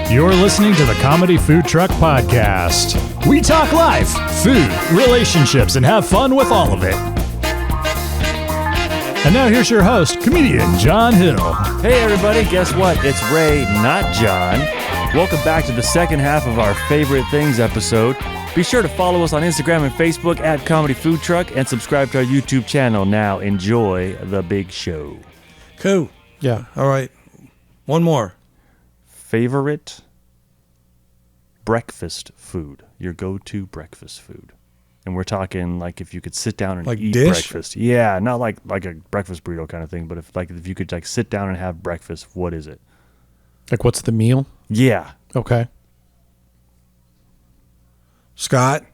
You're listening to the Comedy Food Truck Podcast. We talk life, food, relationships, and have fun with all of it. And now here's your host, comedian John Hill. Hey everybody, guess what? It's Ray, not John. Welcome back to the second half of our Favorite Things episode. Be sure to follow us on Instagram and Facebook at Comedy Food Truck and subscribe to our YouTube channel. Now enjoy the big show. Cool. Yeah. All right. One more. Favorite breakfast food, your go-to breakfast food. And we're talking like if you could sit down and like eat dish? breakfast. Yeah, not like a breakfast burrito kind of thing, but if you could like sit down and have breakfast, what is it? Like, what's the meal? Yeah. Okay. Scott?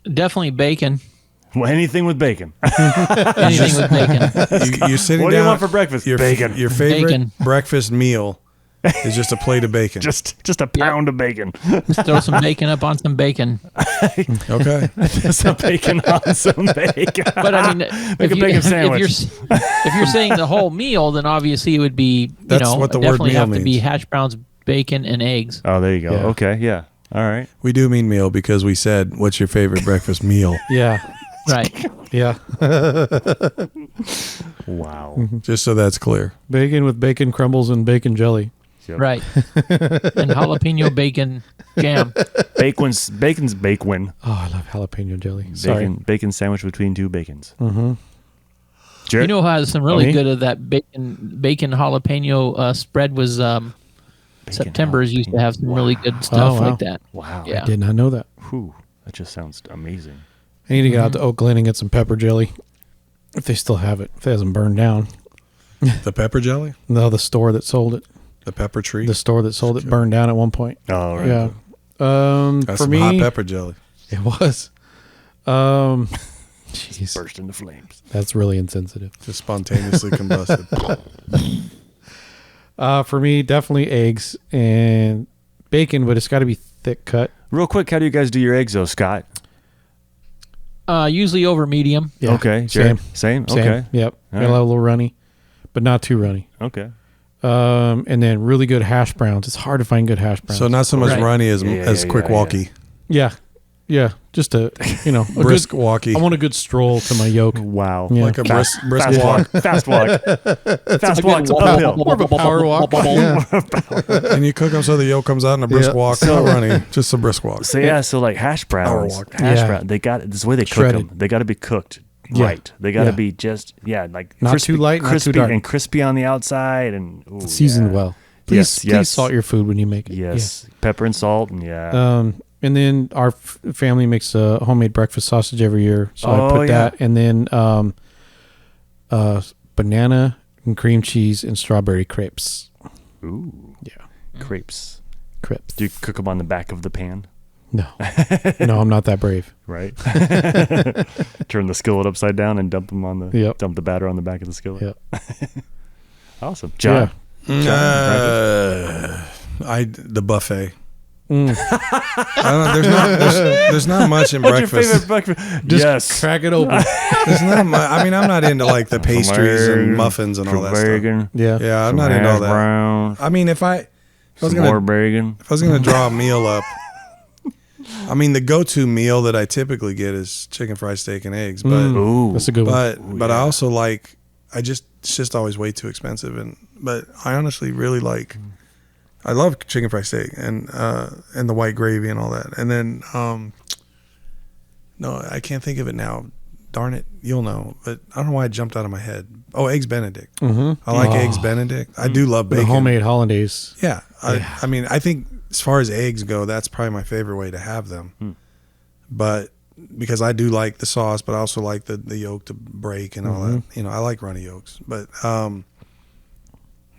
Definitely bacon. Well, anything with bacon. Anything with bacon. You're sitting What down. do you want for breakfast? Bacon. Your favorite Bacon. breakfast meal is just a plate of bacon. just a pound of bacon. Just throw some bacon up on some bacon. Okay. Some bacon on some bacon. But I mean, Make a bacon sandwich. If you're saying the whole meal, then obviously it would be, That's what the word definitely meal have to be means. hash browns, bacon, and eggs. Oh, there you go. Yeah. Okay, yeah. All right. We do mean meal because we said, what's your favorite breakfast meal? Yeah. Right. Yeah. Wow. Just so that's clear. Bacon with bacon crumbles and bacon jelly. Yep. Right. And jalapeno bacon jam. Bacon's bacon. Oh, I love jalapeno jelly. Sorry. Bacon sandwich between two bacons. Mm-hmm. Jared? You know who has some really Me? good of that bacon jalapeno spread was September's used to have some really good stuff Oh, wow. like that. Wow. Yeah. Did not know that. Whew. That just sounds amazing. I need to get out to Oak Glen and get some pepper jelly. If they still have it. If it hasn't burned down. The pepper jelly? No, the store that sold it. The pepper tree? The store that sold it burned down at one point. Oh, right. Yeah. That's For some me, hot pepper jelly. it was. Jeez. Burst into flames. That's really insensitive. Just spontaneously combusted. For me, definitely eggs and bacon, but it's got to be thick cut. Real quick, how do you guys do your eggs, though, Scott? Usually over medium. Yeah. Okay. Jared? Same? Okay. Yep. All Got a little runny, but not too runny. Okay. And then really good hash browns. It's hard to find good hash browns. So not so much Right. runny as Yeah, quick yeah. walkie. Yeah. Yeah. Just a, a Brisk good, walkie. I want a good stroll to my yolk. Wow. Yeah. Like a brisk Fast walk. walk. Fast walk. Fast walk good uphill. More of a power walk. And you cook them so the yolk comes out in a brisk Yeah. walk. Not running, just a brisk walk. So yeah, so like hash browns, walk. Yeah. they got this is the way they cook Shredded. them. They got to be cooked Yeah. right. They got to Yeah. be just like Not crispy, too light, not too crispy dark. and crispy on the outside, and ooh, Seasoned yeah. well. Yes, Please yes. salt your food when you make it. Yes, pepper and salt, and yeah. Yeah. And then our family makes a homemade breakfast sausage every year, so I Oh, put yeah. that, and then banana and cream cheese and strawberry crepes. Ooh, Yeah, crepes. crepes. Do you cook them on the back of the pan? No, no, I'm not that brave. Right. Turn the skillet upside down and dump them on the Yep. dump the batter on the back of the skillet. Yeah. Awesome, John. The buffet. Mm. I don't, there's not much in What's your breakfast. favorite breakfast? Just yes. crack it open. There's not much. I mean, I'm not into like the pastries Some and eggs, muffins and all that some stuff. bacon, Yeah. Yeah, I'm some not into all hash that. browns, I mean, if I was some more gonna bacon. draw a meal up, I mean, the go-to meal that I typically get is chicken fried steak and eggs, but Ooh, That's a good one. but I also like it's just always way too expensive, but I honestly really like. I love chicken fried steak and the white gravy and all that. And then no, I can't think of it now. Darn it, you'll know. But I don't know why it jumped out of my head. Oh, eggs Benedict. Mm-hmm. I like eggs Benedict. I do love The bacon. homemade hollandaise. Yeah. I mean, I think as far as eggs go, that's probably my favorite way to have them. But because I do like the sauce, but I also like the yolk to break and all that. You know, I like runny yolks. But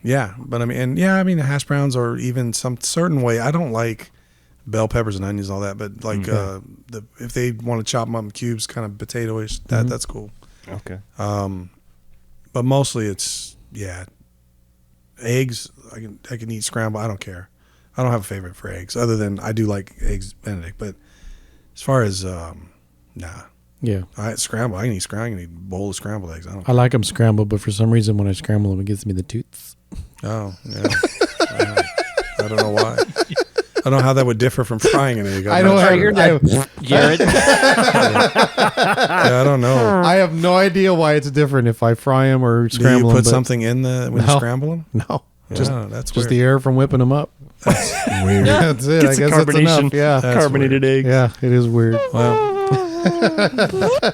yeah, but I mean, the hash browns or even some certain way. I don't like bell peppers and onions and all that, but like if they want to chop them up in cubes, kind of potato-ish, that's cool. okay. But mostly it's eggs. I can eat scrambled. I don't care. I don't have a favorite for eggs other than I do like eggs Benedict. But as far as Yeah. I scramble. I can eat scramble. I can eat a bowl of scrambled eggs. I don't. I like them scrambled, but for some reason when I scramble them, it gives me the toots. Oh yeah. I don't know why. I don't know how that would differ from frying an egg. I don't Sorry, you're have, Garrett. Yeah, I don't know. I have no idea why it's different if I fry them or Do scramble you them. put but something in when you No. scramble them? No, just That's just weird. the air from whipping them up. That's weird. That's it. Get I some guess that's enough. carbonation. Yeah, That's Carbonated eggs. yeah, it is weird. Well,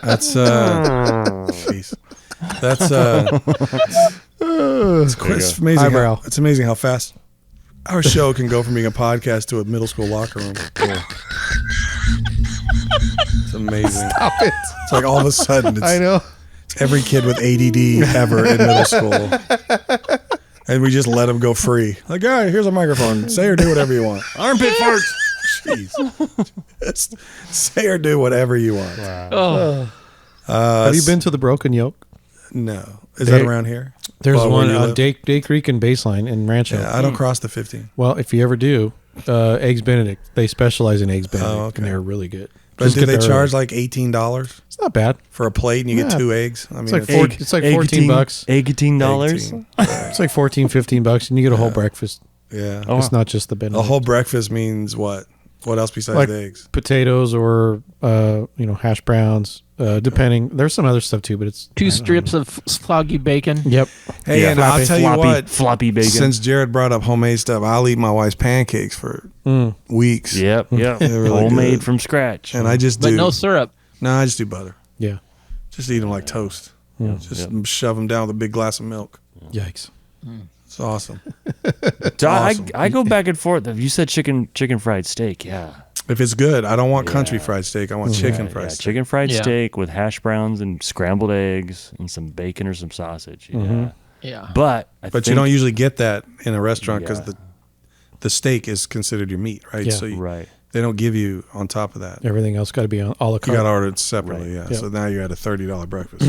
that's jeez. That's it's amazing. Eyebrow. It's amazing how fast our show can go from being a podcast to a middle school locker room. It's amazing. Stop it. It's like all of a sudden, I it's know. every kid with ADD ever in middle school, and we just let them go free. Like, all right, here's a microphone. Say or do whatever you want. Armpit farts. Jeez. Just say or do whatever you want. Oh, Have you been to the Broken Yolk? No. Is that around here? There's Well, where one you on live? Day Creek and Baseline in Rancho. Yeah, I don't cross the 15. Well, if you ever do, Eggs Benedict. They specialize in Eggs Benedict, okay. and they're really good. But Just do get they there charge early. like $18 It's not bad. for a plate and you get Yeah. 2 eggs? I mean, It's like it's like $14. $18. It's like $14-15, and you get a whole breakfast. Yeah. Oh, It's not just the Benedict. A whole breakfast means what? What else besides Like the eggs? potatoes or hash browns, depending. There's some other stuff too, but it's 2 strips of soggy bacon. Yep. Hey, Yeah, and I'll tell you what. floppy bacon. Since Jared brought up homemade stuff, I'll eat my wife's pancakes for weeks. Yep. They're really Homemade good. from scratch. And I just But do. no syrup. No, I just do butter. Yeah. Just eat them like toast. Just shove them down with a big glass of milk. Yikes. It's awesome. Awesome. I go back and forth. You said chicken fried steak. Yeah. If it's good, I don't want country fried steak. I want chicken fried steak. Chicken fried Yeah. steak with hash browns and scrambled eggs and some bacon or some sausage. Yeah. Yeah. But But you don't usually get that in a restaurant because Yeah. the steak is considered your meat, right? Yeah. So Right. they don't give you on top of that. Everything else got to be on a la You carte. got to order it separately, Right. yeah. Yep. So now you're at a $30 breakfast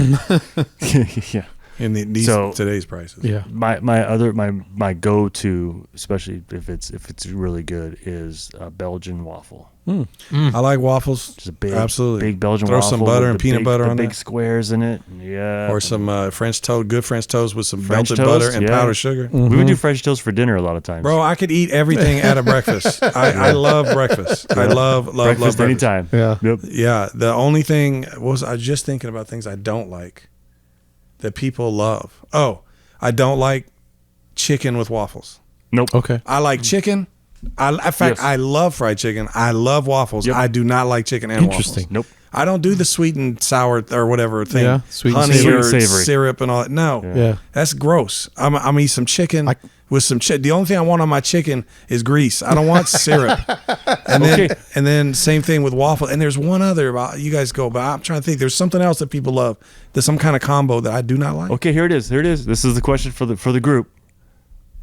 yeah. in these So- today's prices. Yeah. My go-to, especially if it's really good, is a Belgian waffle. I like waffles. Just a big, Absolutely. big Belgian Throw waffle. some butter with and the peanut big, butter the on big there. squares in it. Yeah. Or some French toast, good French toast with some French melted butter toast, and yeah. powdered sugar. We would do French toast for dinner a lot of times. Bro, I could eat everything at a breakfast. I love breakfast. I love breakfast breakfast. anytime. Yeah. Yep. Yeah, the only thing I was just thinking about things I don't like that people love. Oh, I don't like chicken with waffles. Nope. Okay. I like chicken. In fact, Yes. I love fried chicken. I love waffles. Yep. I do not like chicken and Interesting. waffles. Nope. I don't do the sweet and sour or whatever thing. Yeah, sweet and honey savory. or Sweet and savory. syrup and all that. No, Yeah. that's gross. I'm gonna eat some chicken I- with some The only thing I want on my chicken is grease. I don't want syrup. Okay. And then same thing with waffle. And there's one other. You guys go, but I'm trying to think. There's something else that people love. There's some kind of combo that I do not like. Okay, here it is. Here it is. This is the question for the group.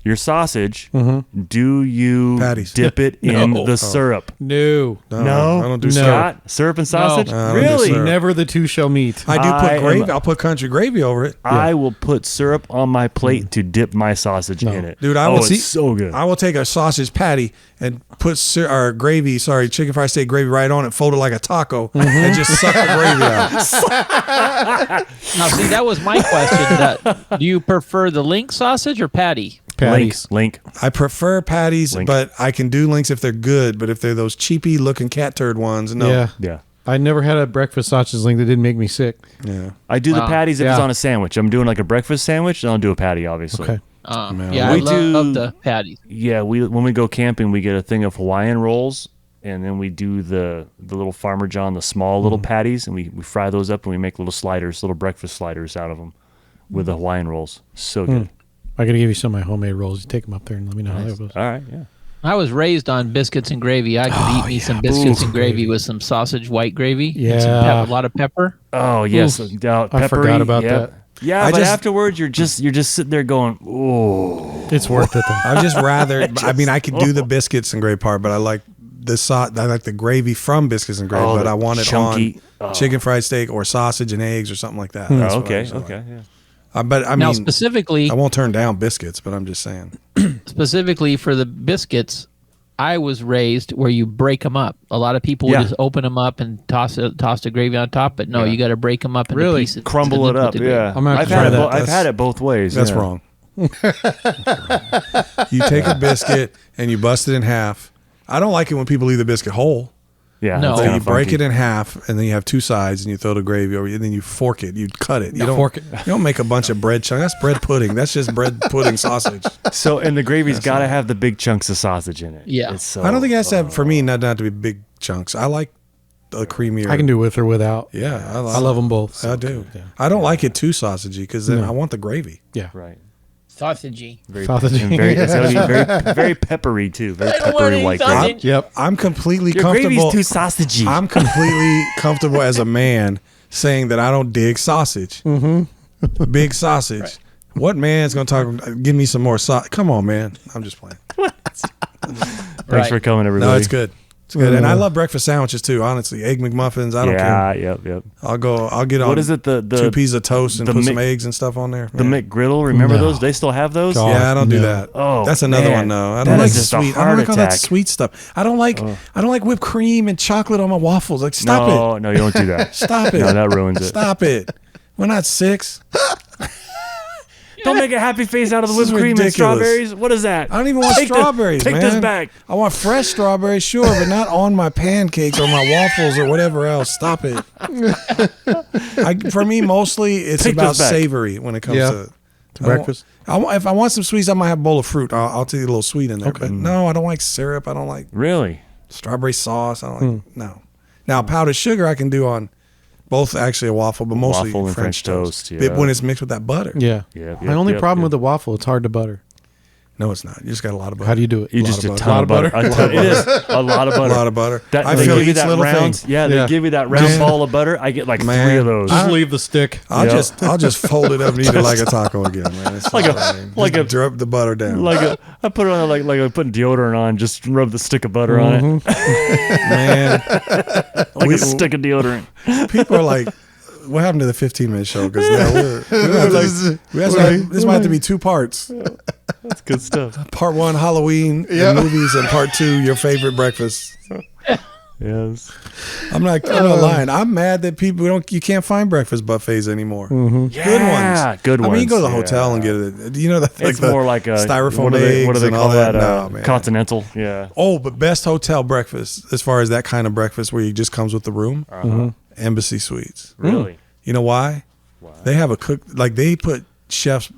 Your sausage, do you Patties. dip it in No. the syrup? No. No, I don't do No. syrup. Scott, syrup and sausage. I don't do Really? syrup. Never the two shall meet. I do I put am- gravy. I'll put country gravy over it. I will put syrup on my plate to dip my sausage in it. Dude, I oh, will it's see- so good. I will take a sausage patty and put chicken fried steak gravy right on it, fold it like a taco, and just suck the gravy out. Now, see, that was my question. Do you prefer the link sausage or patty? Patties. Link. I prefer patties, Link. but I can do links if they're good. But if they're those cheapy looking cat turd ones, no. Yeah. Yeah. I never had a breakfast sausage link that didn't make me sick. Yeah. I do the Wow. patties if it's Yeah. on a sandwich. I'm doing like a breakfast sandwich, then I'll do a patty, obviously. Okay. Yeah, I We love do- the patties. Yeah, when we go camping, we get a thing of Hawaiian rolls, and then we do the little Farmer John, the small little patties, and we fry those up and we make little sliders, little breakfast sliders out of them with the Hawaiian rolls. So good. I got to give you some of my homemade rolls. You take them up there and let me know how that goes. All right, yeah. I was raised on biscuits and gravy. I could eat me some biscuits and gravy with some sausage, white gravy, and some Yeah. a lot of pepper. Oh yes, Oof. peppery, I forgot about yep. that. Yeah, I but just- afterwards you're just sitting there going, oh. It's worth it, though. I'd just rather. I mean, I could do the biscuits and gravy part, but I like I like the gravy from biscuits and gravy, Oh, but the I want it chunky- on chicken fried steak or sausage and eggs or something like that. That's Oh, what I okay, usually okay, like. yeah. But I Now, mean, specifically I won't turn down biscuits, but I'm just saying. for the biscuits, I was raised where you break them up. A lot of people would Yeah. just open them up and toss the gravy on top, but no, Yeah. you got to break them up into Really? pieces. Crumble and it then put up, the gravy. yeah. I'm gonna I've try had it. that. I've had it both ways. That's yeah. wrong. You take a biscuit and you bust it in half. I don't like it when people leave the biscuit whole. Yeah. No. that's So kinda you break funky. it in half, and then you have two sides, and you throw the gravy over, and then you fork it. You cut it. You don't fork it. You don't make a bunch of bread chunks. That's bread pudding. That's just bread pudding sausage. So, and the gravy's got to have the big chunks of sausage in it. Yeah. It's so, I don't think it has to have, for me, not to be big chunks. I like the creamier. I can do with or without. Yeah, I love them both. I do. Yeah. I don't like it too sausagey because then I want the gravy. Yeah. Right. Sausagey. Very, Sausage. and very, it's gotta be very, very peppery too. Very don't want peppery any white sausage. gravy. Yep. I'm completely Your comfortable. gravy's too sausagey. I'm completely comfortable as a man saying that I don't dig sausage. Mm-hmm. Big sausage. What man's gonna talk? Give me some more sauce. Come on, man. I'm just playing. Thanks for coming, everybody. No, it's good. It's good, and I love breakfast sandwiches too. Honestly, egg McMuffins. I don't care. Yep. I'll get on. What is it? The 2 pieces of toast and the put some Mc- eggs and stuff on there. The Man. McGriddle. Remember No. those? They still have those. God. Yeah, I don't do No. that. Oh, that's another man. one. No, I That don't like is just a sweet. I heart don't like all that attack. sweet stuff. I don't like. I don't like whipped cream and chocolate on my waffles. Like, stop it. No, you don't do that. Stop it. No, that ruins it. Stop it. We're not 6. Don't make a happy face out of the This whipped is cream and ridiculous. strawberries. What is that? I don't even want Take strawberries, Take man. this back. I want fresh strawberries, sure, but not on my pancakes or my waffles or whatever else. Stop it. For me, mostly it's Take about this back. savory when it comes Yeah. to To I don't- breakfast. If I want some sweets, I might have a bowl of fruit. I'll take a little sweet in there. Okay. But no, I don't like syrup. I don't like Really? strawberry sauce. I don't like no. Now powdered sugar I can do on both actually a waffle, but mostly Waffle and French toast, But yeah. when it's mixed with that butter. Yeah. Yep, My only yep, problem yep. with the waffle, it's hard to butter. No, it's not. You just got a lot of butter. How do you do it? You lot just of a butter. ton of butter. It is a lot of A butter. lot of butter. That, I they feel give you each that little round. thing. Yeah, they Yeah. give you that round Man. ball of butter. I get like Man. 3 of those. Just leave the stick. I'll Yeah. just fold it up and eat it like a taco again, man. It's Like a- fine. like Just a- drop the butter down. I put it on like I'm putting deodorant on. Just rub the stick of butter on it, Man, like a stick of deodorant. people are like, "What happened to the 15-minute show?" Because this might have to be 2 parts. That's good stuff. Part 1, Halloween and movies, and part 2, your favorite breakfast. Yes. I'm not lying. I'm mad that you can't find breakfast buffets anymore. Yeah, good ones. I mean, you go to the yeah. hotel and get it. You know, like It's the more like a styrofoam what do eggs they and call all that. that? No, man. Continental. Yeah. Oh, but best hotel breakfast, as far as that kind of breakfast where it just comes with the room, Embassy Suites. Really? You know why? They have a cook, like they put chefs,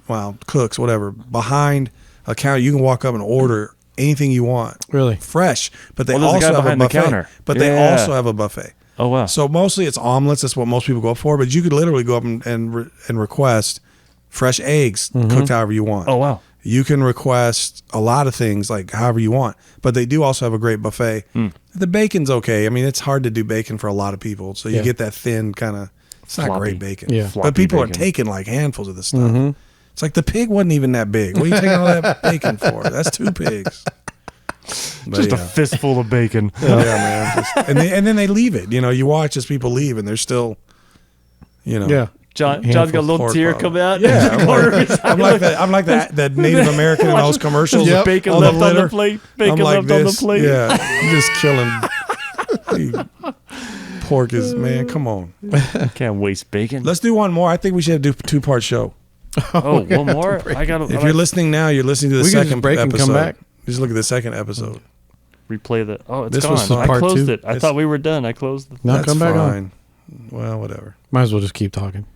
cooks, whatever, behind a counter. You can walk up and order anything you want. Really? Fresh. But they Well, there's a guy also have a behind the buffet. counter. But they Yeah. also have a buffet. Oh wow. So mostly it's omelets. That's what most people go for. But you could literally go up and request fresh eggs cooked however you want. Oh wow. You can request a lot of things like however you want, but they do also have a great buffet. The bacon's okay. I mean, it's hard to do bacon for a lot of people, so you Yeah. get that thin kind of. It's not Floppy. great bacon, Yeah. but Floppy people are bacon. taking like handfuls of this stuff. It's like the pig wasn't even that big. What are you taking all that bacon for? That's 2 pigs. But Just yeah. a fistful of bacon. Yeah, man. And then they leave it. You know, you watch as people leave, and they're still, you know. Yeah. John's got a little Pork tear pie. come out. Yeah, I'm like that. I'm like that Native American in those commercials. Yep. Bacon on left on the litter. plate. I'm Bacon like left on the this. plate. Yeah, I'm just killing. Pork is, man. Come on. Can't waste bacon. Let's do one more. I think we should do a 2-part show. Oh, one more. I got to If you're listening now, you're listening to the We can just second break and episode. come back. Just look at the second episode. replay the. Oh, it's This gone. was fun. I Part closed 2. it. I thought we were done. I closed the. No, That's come back on. fine. Well, whatever. Might as well just keep talking.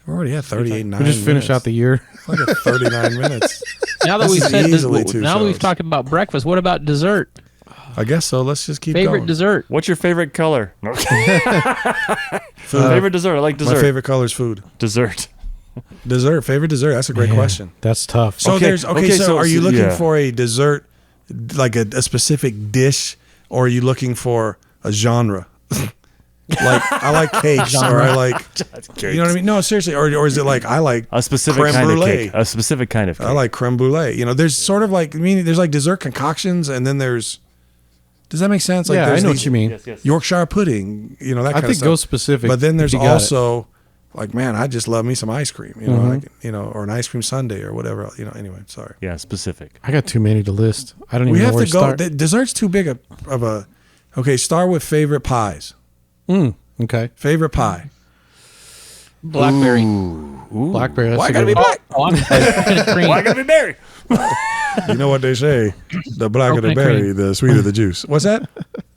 We're already at 38, 9 We just finish out the year. Like at 39 minutes. Now that This we've is said easily this, 2 now we've shows. talked about breakfast. What about dessert? I guess so. Let's just keep Favorite going. dessert? What's your favorite color? No. Favorite dessert. I like dessert. My favorite color is food. Dessert. Dessert. Favorite dessert. That's a great Man, question. That's tough. So Okay, there's okay, so so- are you so- looking yeah. for a dessert, like a specific dish, or are you looking for a genre? Like I like cakes, or I like, you know what I mean? No, seriously, or is it like I like A specific creme kind brulee. of cake. A specific kind of cake. I like creme brulee. You know, there's sort of like there's like dessert concoctions, and then there's. Does that make sense? Like Yeah, I there's know these what you mean. Yes, yes. Yorkshire pudding, you know that I kind of think stuff. go specific. But then there's if you got it. also like, man, I just love me some ice cream, you know, like, you know, or an ice cream sundae or whatever, you know. Anyway, sorry. Yeah, specific. I got too many to list. I don't We even know have where to to go. start. Dessert's too big of a. Okay, start with favorite pies. Okay. Favorite pie. Blackberry. Ooh. Blackberry. That's Why a gotta good be one. black? Oh, I'm coconut cream. Why gotta be berry? You know what they say? The blacker the Coconut berry, cream. the sweeter the juice. What's that?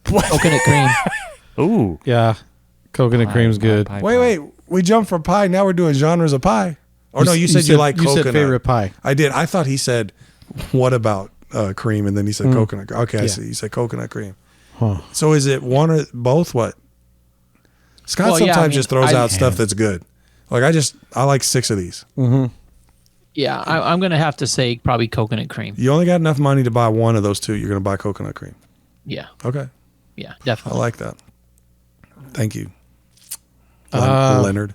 Coconut cream. Ooh. Yeah, coconut cream's good. Pie. Wait. We jumped from pie. Now we're doing genres of pie. Or no, you said you like coconut. You said favorite pie. I did. I thought he said, what about cream? And then he said coconut. Okay, I Yeah. see. You said coconut cream. Huh. So is it one or both? What? Scott Well, yeah, sometimes I mean, just throws I- out stuff that's good. Like I like 6 of these. Yeah, I'm going to have to say probably coconut cream. You only got enough money to buy one of those 2. You're going to buy coconut cream. Yeah, Okay. yeah, I definitely. like that. Thank you. Uh, Leonard.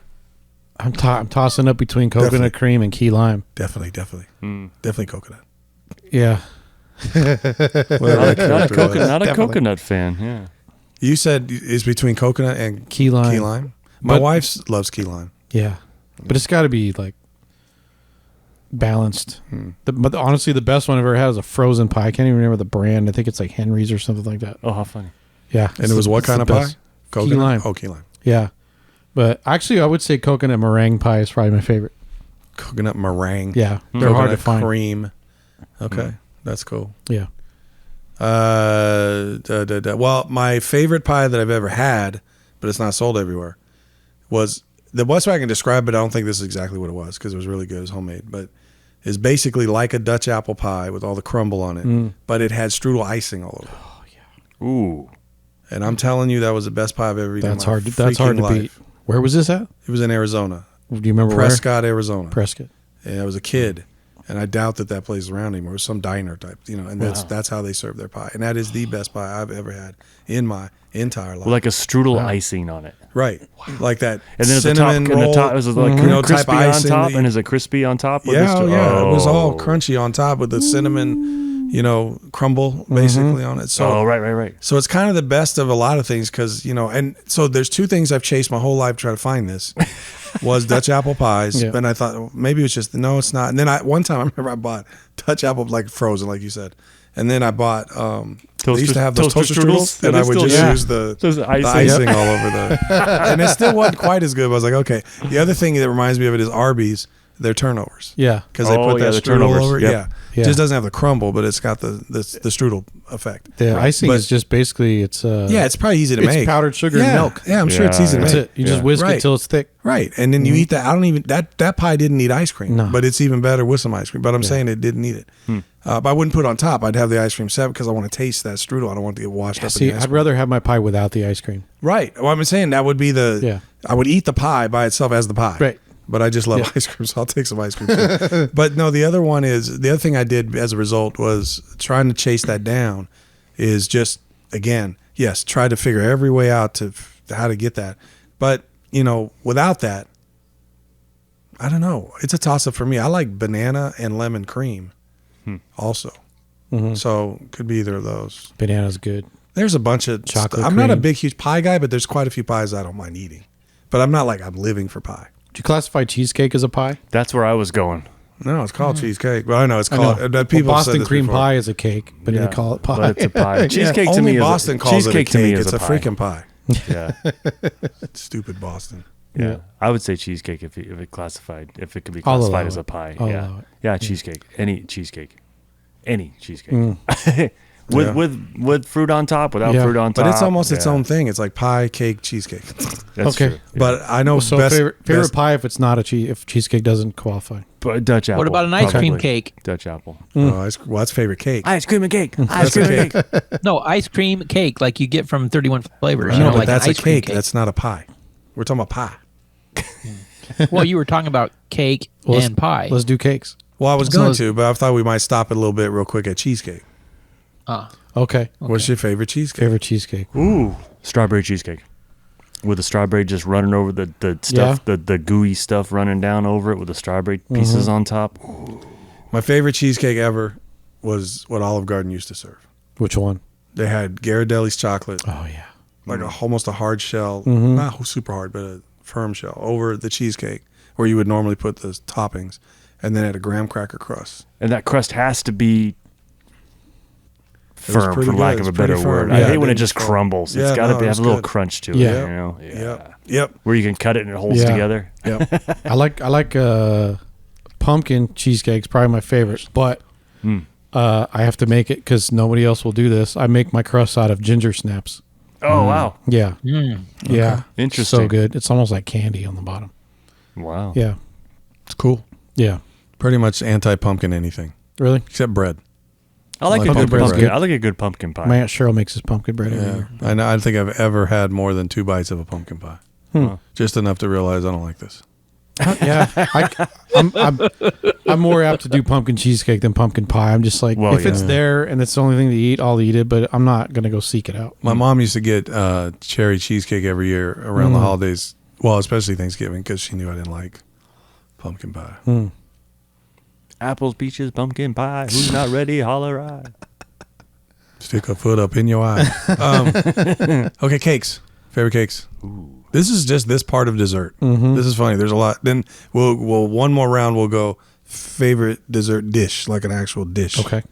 I'm tossing up between coconut Definitely. cream and key lime. Definitely. Definitely coconut. Yeah. Not a coconut fan. Yeah. You said it's between coconut and Key lime. Key lime. My But- wife loves key lime. Yeah. But it's got to be like balanced. But honestly, the best one I've ever had is a frozen pie. I can't even remember the brand. I think it's like Henry's or something like that. Oh, how funny. Yeah. And it was what kind of pie? Coconut? lime. Oh, key lime. Yeah. But actually, I would say coconut meringue pie is probably my favorite. Coconut meringue. Yeah. They're hard to Coconut find. cream. Okay. That's cool. Yeah. Well, my favorite pie that I've ever had, but it's not sold everywhere, was the best way I can describe it. I don't think this is exactly what it was because it was really good. It was homemade, but it's basically like a Dutch apple pie with all the crumble on it, but it had strudel icing all over it. Ooh. And I'm telling you, that was the best pie I've ever eaten. That's in my hard. That's hard to freaking beat. life. Where was this at? It was in Arizona, Do you remember Prescott, Arizona. where? Prescott. Yeah, I was a kid, and I doubt that place is around anymore. It was some diner type, and that's how they serve their pie, and that is the best pie I've ever had in my entire life. With like a strudel icing on it. Right, like that. And then at the top, cinnamon roll, is it like type crispy on icing top? that And is it crispy on top? with yeah, this- yeah, it was all Oh. crunchy on top with the cinnamon, crumble basically on it. So, Oh, right. so it's kind of the best of a lot of things because and so there's 2 things I've chased my whole life trying to find this. Was Dutch apple pies, Yeah. and I thought well, maybe it's just no, it's not. And then one time I remember I bought Dutch apple like frozen, like you said, and then I bought they used to have those toaster strudels, and I would just use the icing all over the, and it still wasn't quite as good. But I was like, okay. The other thing that reminds me of it is Arby's. Their turnovers, Yeah. because they Oh, put yeah, that the strudel turnovers. over. Yep. Yeah, Yeah. it just doesn't have the crumble, but it's got the strudel effect. The icing But- is just basically it's Yeah, it's probably easy to it's make. powdered sugar yeah. and milk. Yeah, I'm sure it's Yeah, easy to That's make. it. You just whisk Right. it till it's thick. Right, and then you eat that. I don't even that pie didn't need ice cream, No. but it's even better with some ice cream. But I'm saying it didn't need it. But I wouldn't put it on top. I'd have the ice cream separate because I want to taste that strudel. I don't want it to get washed up. See, in the ice I'd cream. rather have my pie without the ice cream. Right. Well, I'm saying that would be Yeah. I would eat the pie by itself as the pie. Right. But I just love Yeah. ice cream, so I'll take some ice cream too. But no, the other thing I did as a result was trying to chase that down. Is just again, yes, try to figure every way out to how to get that. But without that, I don't know. It's a toss up for me. I like banana and lemon cream, also. So could be either of those. Banana's good. There's a bunch of Chocolate I'm not a cream. big huge pie guy, but there's quite a few pies I don't mind eating. But I'm not like I'm living for pie. Do you classify cheesecake as a pie? That's where I was going. No, it's called cheesecake. Well, I know it's I called. know. People Well, said Boston this cream before. pie is a cake, but they call it pie. But it's a pie. Cheesecake to Only me Boston is a, calls it a cheesecake to me cake. is It's a pie. freaking pie. Yeah. Stupid Boston. Yeah, I would say cheesecake if it could be I'll classified allow as a it. pie. I'll yeah, allow it. yeah, cheesecake, any cheesecake. Yeah. with fruit on top, without Yeah. fruit on top. But it's almost its yeah, own thing. It's like pie, cake, cheesecake. That's Okay. true. Yeah. But I know So best, favorite best- pie if it's not if cheesecake doesn't qualify. But Dutch apple. What about an ice cream probably. cake? Dutch apple. well, that's favorite cake. Ice cream and cake. That's a cake. No, ice cream cake like you get from 31 flavors. No, but like that's an a ice cream cake. That's not a pie. We're talking about pie. Well, you were talking about cake Well, and pie. Let's do cakes. Well, I was So going it's- to, but I thought we might stop it a little bit real quick at cheesecake. Okay. What's your favorite cheesecake? Favorite cheesecake. Ooh, strawberry cheesecake. With the strawberry just running over the stuff, the gooey stuff running down over it with the strawberry pieces on top. My favorite cheesecake ever was what Olive Garden used to serve. Which one? They had Ghirardelli's chocolate, Oh yeah. like almost a hard shell, not super hard, but a firm shell over the cheesecake, where you would normally put the toppings, and then had a graham cracker crust. And that crust has to be firm, pretty for lack good. of a It's pretty better firm. word. I Yeah, hate when it didn't just fall. crumbles. Yeah, It's got to no, have it's a little good. crunch to it. Yeah. You know? Yep. Where you can cut it and it holds Yeah. together. Yep. I like pumpkin cheesecake's probably my favorite, but I have to make it because nobody else will do this. I make my crust out of ginger snaps. Oh, wow. Yeah, yeah, Interesting. so good. It's almost like candy on the bottom. Wow. Yeah, It's cool. yeah. Pretty much anti-pumpkin anything Really, except bread. I like a Pumpkin good bread's pumpkin. good. I like a good pumpkin pie. my Aunt Cheryl makes his pumpkin bread every Yeah. year. I know. I don't think I've ever had more than 2 bites of a pumpkin pie. Just enough to realize I don't like this. Yeah, I'm more apt to do pumpkin cheesecake than pumpkin pie. I'm just like, Well, if it's yeah. there and it's the only thing to eat, I'll eat it. But I'm not gonna go seek it out. My mom used to get cherry cheesecake every year around the holidays. Well, especially Thanksgiving, because she knew I didn't like pumpkin pie. Apples, peaches, pumpkin pie. Who's not ready? Holler I. Stick a foot up in your eye. Okay, cakes. Favorite cakes. This is just this part of dessert. This is funny. There's a lot. Then we'll one more round. We'll go favorite dessert dish, like an actual dish. Okay,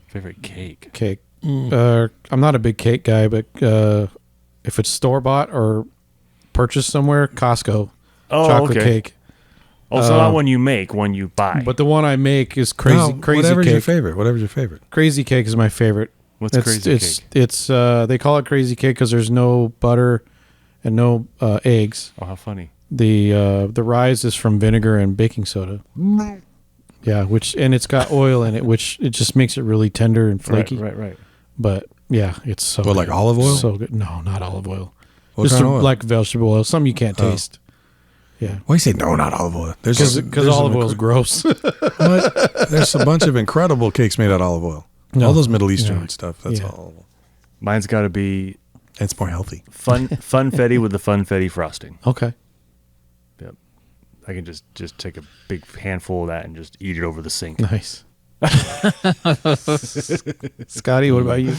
Favorite cake. cake. I'm not a big cake guy, but if it's store bought or purchased somewhere, Costco Oh, chocolate okay. cake. Also, not one you make, one you buy. But the one I make is crazy. No, crazy whatever's cake. your favorite. Whatever's your favorite. Crazy cake is my favorite. What's crazy cake? It's they call it crazy cake because there's no butter and no eggs. Oh, how funny. The rise is from vinegar and baking soda. Yeah, and it's got oil in it, which it just makes it really tender and flaky. Right. But yeah, it's so What, good. like olive oil? So good. No, not olive oil. What Just kind of oil? like vegetable oil, something you can't taste. Yeah, Why you say no? Not olive oil. because olive oil is gross. What? There's a bunch of incredible cakes made out of olive oil. No. All those Middle Eastern Yeah. stuff. That's Yeah. all. Mine's got to be It's more healthy. funfetti with the funfetti frosting. Okay. Yep. I can just take a big handful of that and just eat it over the sink. Nice. Scotty, what about you?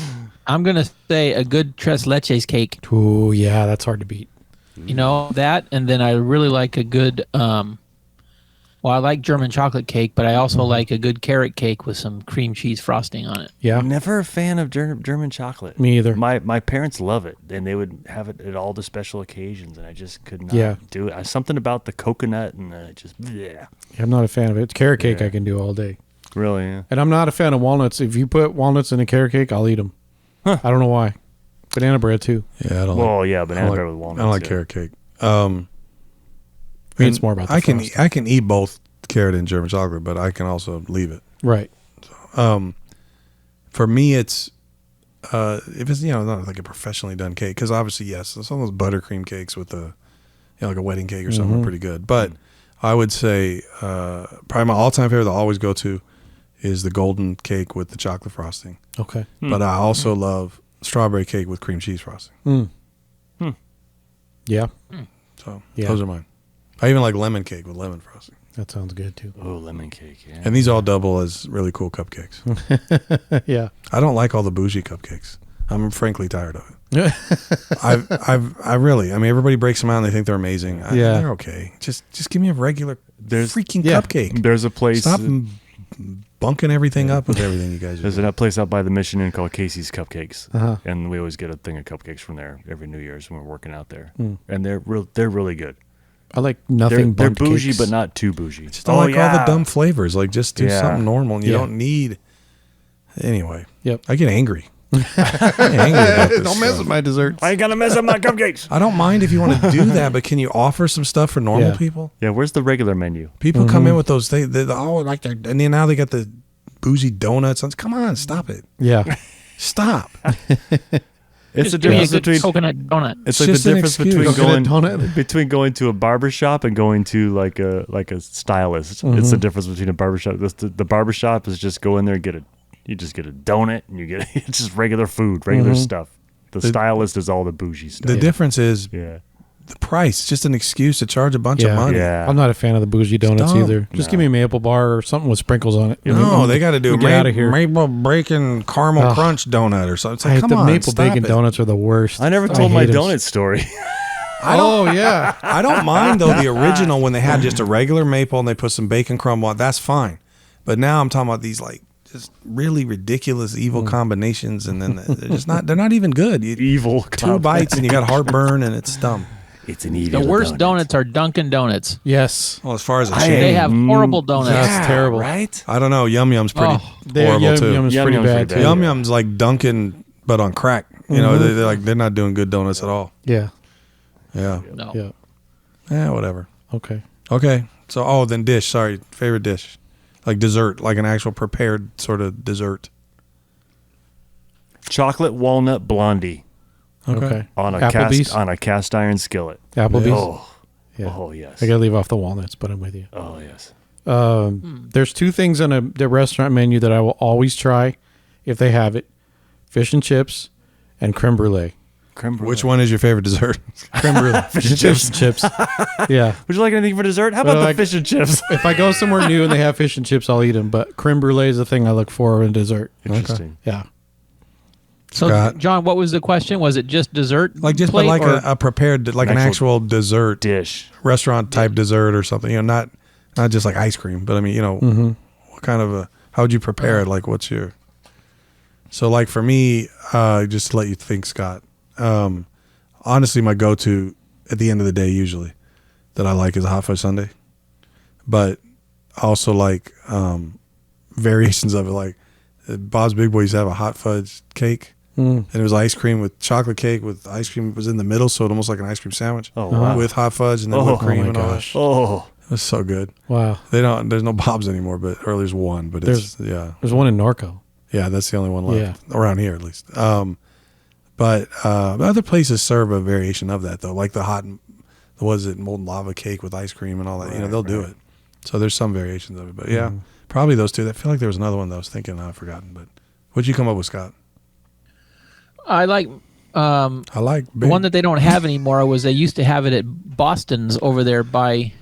I'm gonna say a good tres leches cake. Oh yeah, that's hard to beat. You know that, and then I really like a good. Well, I like German chocolate cake, but I also like a good carrot cake with some cream cheese frosting on it. Yeah, Never a fan of German chocolate. me either. My parents love it, and they would have it at all the special occasions, and I just could not Yeah. do it. Something about the coconut and just yeah, I'm not a fan of it. Carrot cake Yeah. I can do all day. really. Yeah. And I'm not a fan of walnuts. If you put walnuts in a carrot cake, I'll eat them. I don't know why. Banana bread too. Yeah, I don't. Well, yeah, I banana like, bread with walnuts. I don't like yeah. carrot cake. I mean, it's and more about the I can frosting. I can eat both carrot and German chocolate, but I can also leave it. Right. For me, it's if it's not like a professionally done cake, because obviously yes, some of those buttercream cakes with like a wedding cake or something are pretty good. But I would say probably my all-time favorite that I always go to is the golden cake with the chocolate frosting. Okay. But I also love strawberry cake with cream cheese frosting. Yeah, So Yeah. those are mine. I even like lemon cake with lemon frosting. that sounds good too. Oh, lemon cake. Yeah. And these all double as really cool cupcakes. Yeah. I don't like all the bougie cupcakes. I'm frankly tired of it. I really, everybody breaks them out and they think they're amazing. Yeah. They're okay. Just give me a regular There's- freaking Yeah. cupcake. There's a place. Stop bunking everything up with everything you guys are There's doing. a place out by the Mission Inn called Casey's Cupcakes, Uh-huh. and we always get a thing of cupcakes from there every New Year's when we're working out there, Hmm. and they're really good. I like They're, nothing. they're bundt bougie, cakes. but not too bougie. Just don't like all the dumb flavors. Like just do Yeah. something normal. And you Yeah. don't need. Anyway. Yep. I get angry. I get angry about this Don't mess stuff. with my desserts. I ain't gonna mess up my cupcakes. I don't mind if you want to do that, but can you offer some stuff for normal Yeah. people? Yeah, where's the regular menu? People come in with those they like they're, and then now they got the bougie donuts. Come on, stop it. Yeah. Stop. It's the Give me a difference good between coconut donut. it's like the just an difference excuse. between Coconut donut. going to a barber shop and going to like a stylist. It's the difference between a barbershop. The barbershop is just go in there and you just get a donut and you get it's just regular food, regular stuff. The stylist is all the bougie stuff. The difference is yeah. the price. It's just an excuse to charge a bunch of Yeah. money. Yeah. I'm not a fan of the bougie donuts dumb. either. Just give me a maple bar or something with sprinkles on it. No, they got to do Get out of here. maple bacon caramel Ugh. crunch donut or something. It's like, I hate come the on, maple stop bacon it. donuts are the worst. I never told my hate 'em. donut story. Oh yeah. I don't mind though the original when they had just a regular maple and they put some bacon crumble on. That's fine. But now I'm talking about these like just really ridiculous, evil combinations, and then they're not even good. Evil. Two bites and you got heartburn, and it's dumb. It's an evil. The worst donuts are Dunkin' Donuts. Yes. Well, as far as a I chain, They have horrible donuts. That's terrible. right? I don't know. Yum Yum's pretty Their horrible Yum too. Yum is Yum pretty Yum's bad pretty too. bad. Yum Yum's like Dunkin', but on crack. You know, they're like they're not doing good donuts at all. Yeah. Yeah. No. Yeah. Yeah. Whatever. Okay. Okay. So, then dish. Sorry, favorite dish, like dessert, like an actual prepared sort of dessert. Chocolate walnut blondie Okay. on a Applebee's. cast iron skillet. Applebee's. Oh, Yeah. oh yes. I gotta leave off the walnuts, but I'm with you. Oh yes. There's two things on the restaurant menu that I will always try if they have it: fish and chips and creme brulee. Creme brulee. Which one is your favorite dessert? Creme brulee. Fish and chips. Yeah. Would you like anything for dessert? How Well, about the like- fish and chips? If I go somewhere new and they have fish and chips, I'll eat them. But creme brulee is the thing I look for in dessert. Interesting. Yeah. So, Scott. John, what was the question? Was it just dessert? Like just plate but like or- a prepared, like an actual dessert Dish. restaurant type dessert or something. You know, not just like ice cream, but I mean, you know, what kind of how would you prepare it? Like, what's your? So, like for me, just to let you think, Scott. Honestly, my go-to at the end of the day, usually, that I like is a hot fudge sundae, but I also like variations of it. Like Bob's Big Boy used to have a hot fudge cake. And it was ice cream with chocolate cake with ice cream was in the middle, so it almost like an ice cream sandwich. Oh, wow. With hot fudge and then Oh, whipped cream oh my and all gosh. that. Oh, It was so good. Wow. There's no Bob's anymore, or there's one, but it's There's one in Norco. yeah, that's the only one left around here at least. But other places serve a variation of that though, like the hot, molten lava cake with ice cream and all that. You know, they'll do it. So there's some variations of it, but yeah, probably those two. I feel like there was another one that I was thinking I've forgotten. But what'd you come up with, Scott? I like I like the one that they don't have anymore. Was they used to have it at Boston's over there by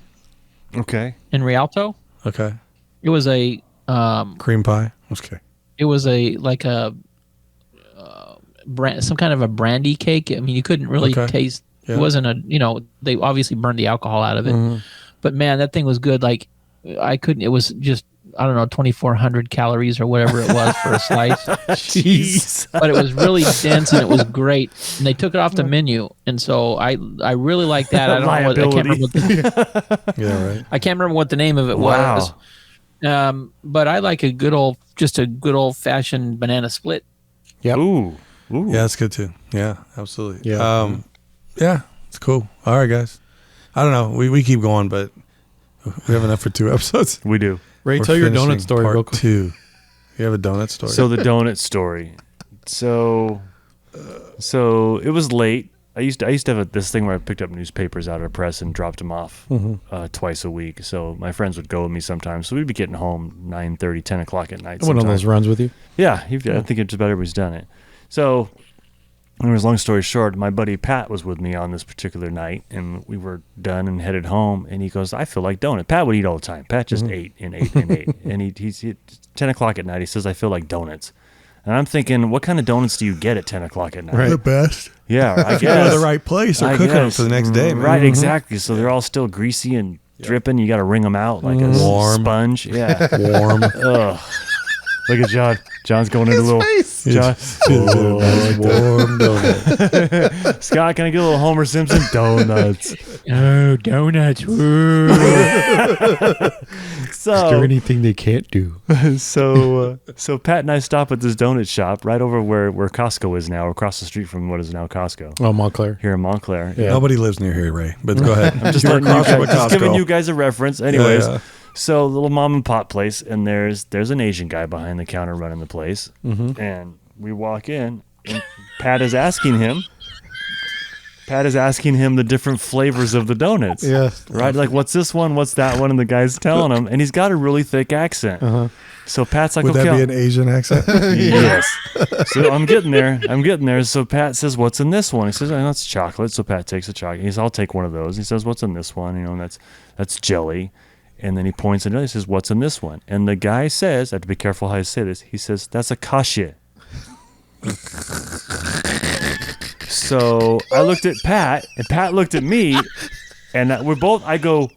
okay. in Rialto. Okay, It was a cream pie. Okay, it was a like a some kind of a brandy cake. I mean, you couldn't really Okay. taste. Yeah. It wasn't they obviously burned the alcohol out of it, but man, that thing was good. Like I couldn't. It was just I don't know 2,400 calories or whatever it was for a slice. Jeez. But it was really dense and it was great. And they took it off the menu, and so I really like that. I don't know what I can't remember. yeah, right. I can't remember what the name of it was. But I like a good old fashioned banana split. Yep. Ooh. Ooh. Yeah, that's good too. Yeah, absolutely. Yeah. Yeah, it's cool. All right, guys. I don't know. We keep going, but we have enough for 2 episodes. We do. Ray, We're tell your finishing donut story part real quick. 2. You have a donut story? So the donut story. So it was late. I used to have this thing where I picked up newspapers out of the press and dropped them off twice a week. So my friends would go with me sometimes. So we'd be getting home 9:30, 10 o'clock at night. One of sometimes. those runs with you. Yeah, I think it's about everybody's done it. So, anyways, long story short, my buddy Pat was with me on this particular night, and we were done and headed home. And he goes, "I feel like donut." Pat would eat all the time. Pat just ate and ate and ate. And he's 10 o'clock at night. He says, "I feel like donuts." And I'm thinking, what kind of donuts do you get at 10 o'clock at night? Right. the best. Yeah, I Go to guess. the right place. They're I cooking them guess. for the next day, man. Right, exactly. So they're all still greasy and dripping. You got to wring them out like a Warm. sponge. Yeah. Warm. Ugh. Look at John. John's going into a little. John. Warm donut. Scott, can I get a little Homer Simpson? Donuts. Oh, donuts. So, anything they can't do? so Pat and I stop at this donut shop right over where Costco is now, across the street from what is now Costco Oh, Montclair. here in Montclair. Yeah. Nobody lives near here, Ray. But go ahead. Just, You're letting you across from a guys, just giving Costco. you guys a reference. Anyways, Yeah. so little mom and pop place, and there's an Asian guy behind the counter running the place, and we walk in, and Pat is asking him the different flavors of the donuts. Yeah. Right? Like, what's this one? What's that one? And the guy's telling him, and he's got a really thick accent. So Pat's like, Would okay. that be an Asian accent? Yes. So I'm getting there. So Pat says, "What's in this one?" He says, "Oh, that's chocolate." So Pat takes a chocolate. He says, "I'll take one of those." He says, "What's in this one?" You know, and that's jelly. And then he points at it. He says, "What's in this one?" And the guy says, I have to be careful how I say this. He says, "That's a kasha." So I looked at Pat, and Pat looked at me, and I go,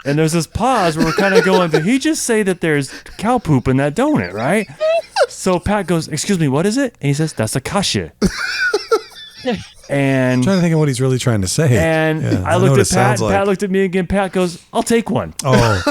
And there's this pause where we're kind of going, did he just say that there's cow poop in that donut, right? So Pat goes, excuse me, what is it? And he says, that's a kasha. And I'm trying to think of what he's really trying to say. And Yeah, I know looked what at it Pat. sounds like. Pat looked at me again. Pat goes, "I'll take one." Oh,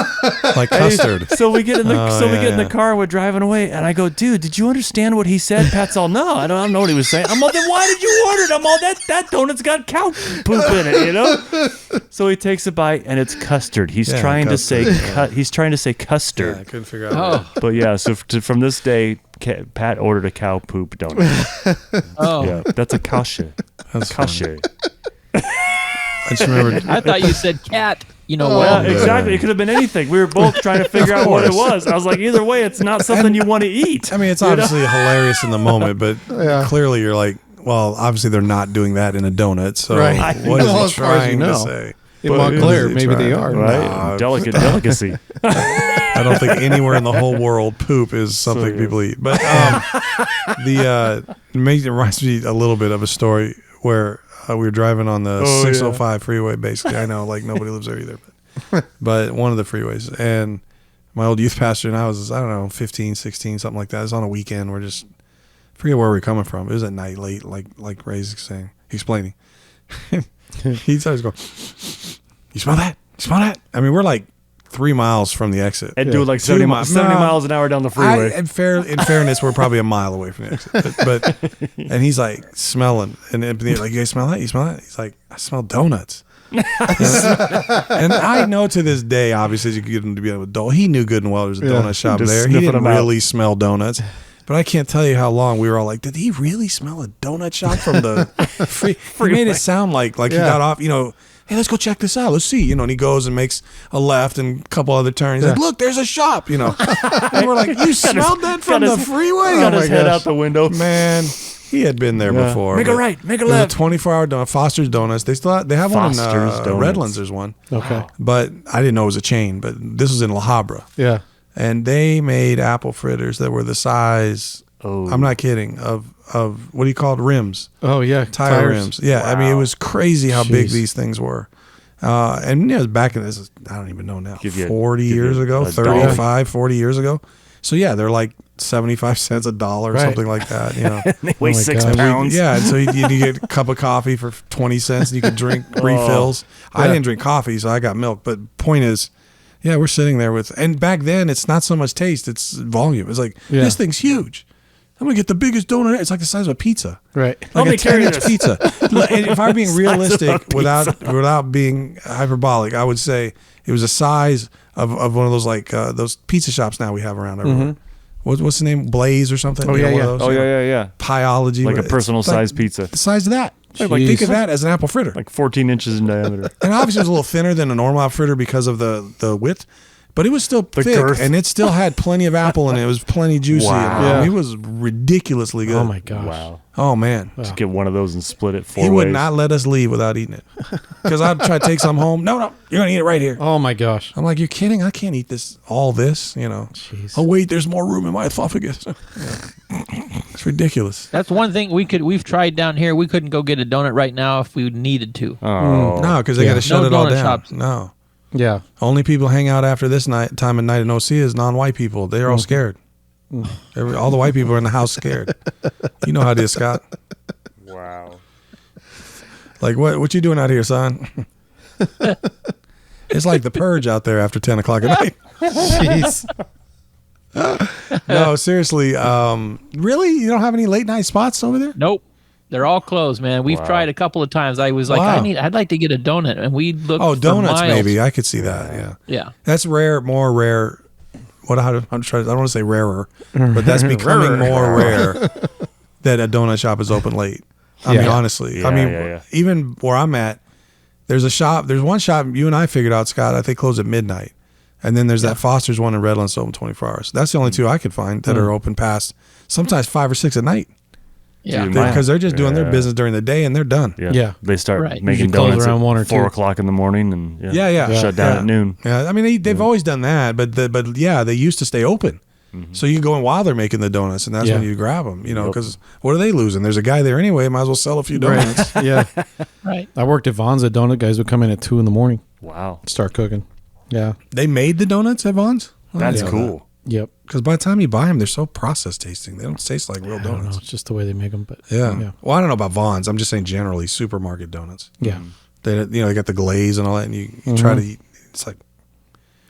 like custard. So we get in the Oh, we get in the yeah. car. We're driving away, and I go, "Dude, did you understand what he said?" Pat's all, "No, I don't know what he was saying." I'm all, "Then why did you order it?" I'm all, "That donut's got cow poop in it, you know." So he takes a bite, and it's custard. He's Yeah, trying custard, to say he's trying to say custard. Yeah, I couldn't figure out. Oh, But yeah, so from this day, Pat ordered a cow poop donut. oh. Yeah, that's a kasha. That's funny. Kasha. I just remembered. I thought you said cat. You know Well, what? exactly. It could have been anything. We were both trying to figure out what it was. I was like, either way, it's not something you want to eat. I mean, it's obviously hilarious in the moment, but clearly you're like, well, obviously they're not doing that in a donut. So Right. what is Well, he as far as you trying to know. say? In Montclair, What is he maybe they trying- are. Right? Nah. Delicate delicacy. I don't think anywhere in the whole world poop is something So, yeah. people eat. But it reminds me a little bit of a story where we were driving on the 605 freeway. Basically, I know like nobody lives there either, but one of the freeways. And my old youth pastor and I was, I don't know, 15, 16, something like that. It was on a weekend. We're just forget where we were coming from. It was at night, late, like Ray's explaining. He starts going, "You smell that? You smell that?" I mean, we're like 3 miles from the exit. And do it like 2 70 miles. 70 No. miles an hour down the freeway. In fairness, we're probably a mile away from the exit. But and he's like smelling, and like, "You guys smell that? You smell that?" He's like, "I smell donuts." And I know to this day, obviously, you could get him to be an adult. He knew good and well there's a donut shop Just there. He sniffing didn't them out. really smell donuts. But I can't tell you how long we were all like, did he really smell a donut shop from the free? He made it sound like he got off, hey, let's go check this out. Let's see, and he goes and makes a left and a couple other turns. He's like, look, there's a shop, And we're like, you smelled that from the freeway? Got Oh his my head gosh. out the window. Man, he had been there before. Make a but right, make a there's left. a 24-hour donut, Foster's Donuts. They have one in Foster's Donuts. Redlands. There's one. Okay. But I didn't know it was a chain. But this was in La Habra, Yeah. and they made apple fritters that were the size. Oh. I'm not kidding. Of what do you call it? Rims, Oh yeah. tire rims. Yeah, I mean it was crazy how big Jeez. these things were. And it was back in this. I don't even know now. Give you- 40 give years you ago, a 35, 40 years ago. So yeah, they're like 75 cents a dollar or Right. something like that. They weigh my 6 God. pounds. Yeah, and so you get a cup of coffee for 20 cents and you could drink refills. I didn't drink coffee, so I got milk. But point is, yeah, we're sitting there and back then it's not so much taste, it's volume. It's like, Yeah. this thing's huge. I'm going to get the biggest donut. It's like the size of a pizza. Right. Let Like me a carry 10-inch this. pizza. And if I'm being Size of a realistic pizza. without being hyperbolic, I would say it was the size of one of those like those pizza shops now we have around everywhere. What's the name? Blaze or something? Oh, You know, yeah, one yeah. of those, Oh, yeah. Pieology. Like a It's personal like size pizza. The size of that. Like Jeez. think of that as an apple fritter. Like 14 inches in diameter. And obviously it was a little thinner than a normal apple fritter because of the width, but it was still thick girth. and it still had plenty of apple in it. It was plenty juicy. Wow. And it was ridiculously good. Oh my gosh. Wow. Oh man. Just get one of those and split it 4 He ways. would not let us leave without eating it. Because I'd try to take some home. No, you're going to eat it right here. Oh my gosh. I'm like, you're kidding? I can't eat all this, Jeez. Oh, wait, there's more room in my esophagus. It's ridiculous. That's one thing we've tried down here. We couldn't go get a donut right now if we needed to. Oh. No, because they Yeah. got to shut No it all donut down. shops. No. Yeah. Only people hang out after this time of night in OC is non-white people. They're all scared. All the white people are in the house scared. You know how it is, Scott. Wow. Like, what you doing out here, son? It's like the purge out there after 10 o'clock at night. Jeez. No, seriously. Really? You don't have any late night spots over there? Nope. They're all closed, man. We've tried a couple of times. I was like, Wow. I'd like to get a donut, and we looked. Oh, for donuts, miles. maybe. I could see that. Yeah. Yeah. That's rare, more rare. I'm trying. I don't want to say rarer, but that's becoming more rare that a donut shop is open late. I mean, honestly. Yeah, I mean, yeah. even where I'm at, there's one shop you and I figured out, Scott. I think closed at midnight, and then there's that Foster's one in Redlands open 24 hours. That's the only two I could find that are open past sometimes 5 or 6 at night Yeah. Dude, because they're just doing their Yeah. business during the day and they're done. Yeah. They start Right. making Usually close donuts around at 1 or 4 2. o'clock in the morning and Yeah. shut down at noon. Yeah, I mean they've always done that, but they used to stay open, so you go in while they're making the donuts, and that's Yeah. when you grab them. Because what are they losing? There's a guy there anyway. Might as well sell a few donuts. Yeah. Right. I worked at Von's. The donut guys would come in at 2 a.m. Wow. start cooking. Yeah. They made the donuts at Vaughn's? That's cool. Yep. Because by the time you buy them, they're so processed tasting. They don't taste like real I don't know. donuts. It's just the way they make them. But Yeah. Well, I don't know about Vaughn's. I'm just saying generally supermarket donuts. Yeah. They they got the glaze and all that, and you try to eat. It's like,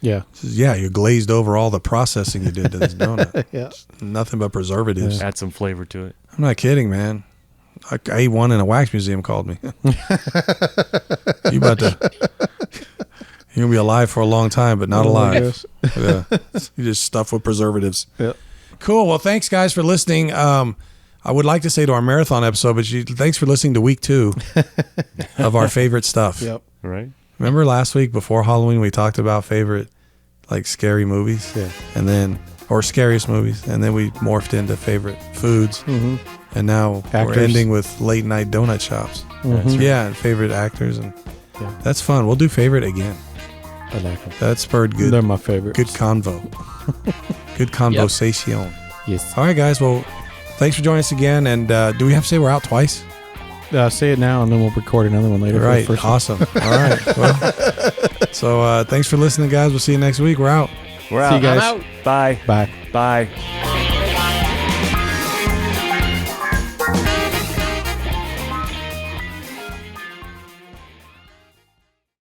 Yeah. you're glazed over all the processing you did to this donut. Yeah. Nothing but preservatives. Add some flavor to it. I'm not kidding, man. I ate one in a wax museum called me. You're gonna be alive for a long time, but not alive. Yeah. You just stuffed with preservatives. Yep. Cool. Well, thanks guys for listening. I would like to say to our marathon episode, but thanks for listening to week 2 of our favorite stuff. Yep. Right? Remember last week before Halloween we talked about favorite like scary movies? Yeah. And then or scariest movies, and then we morphed into favorite foods. Mm-hmm. And now Actors. we're ending with late night donut shops. Mhm. Yeah, and favorite actors, and Yeah. that's fun. We'll do favorite again. I like them. That spurred good. They're my favorite. Good convo. Good conversation. Yes. All right, guys. Well, thanks for joining us again. And do we have to say we're out twice? Say it now, and then we'll record another one later. Right. For the first one. Awesome. All right. Well, so thanks for listening, guys. We'll see you next week. We're out. We're See out. you guys. I'm out. Bye. Bye. Bye.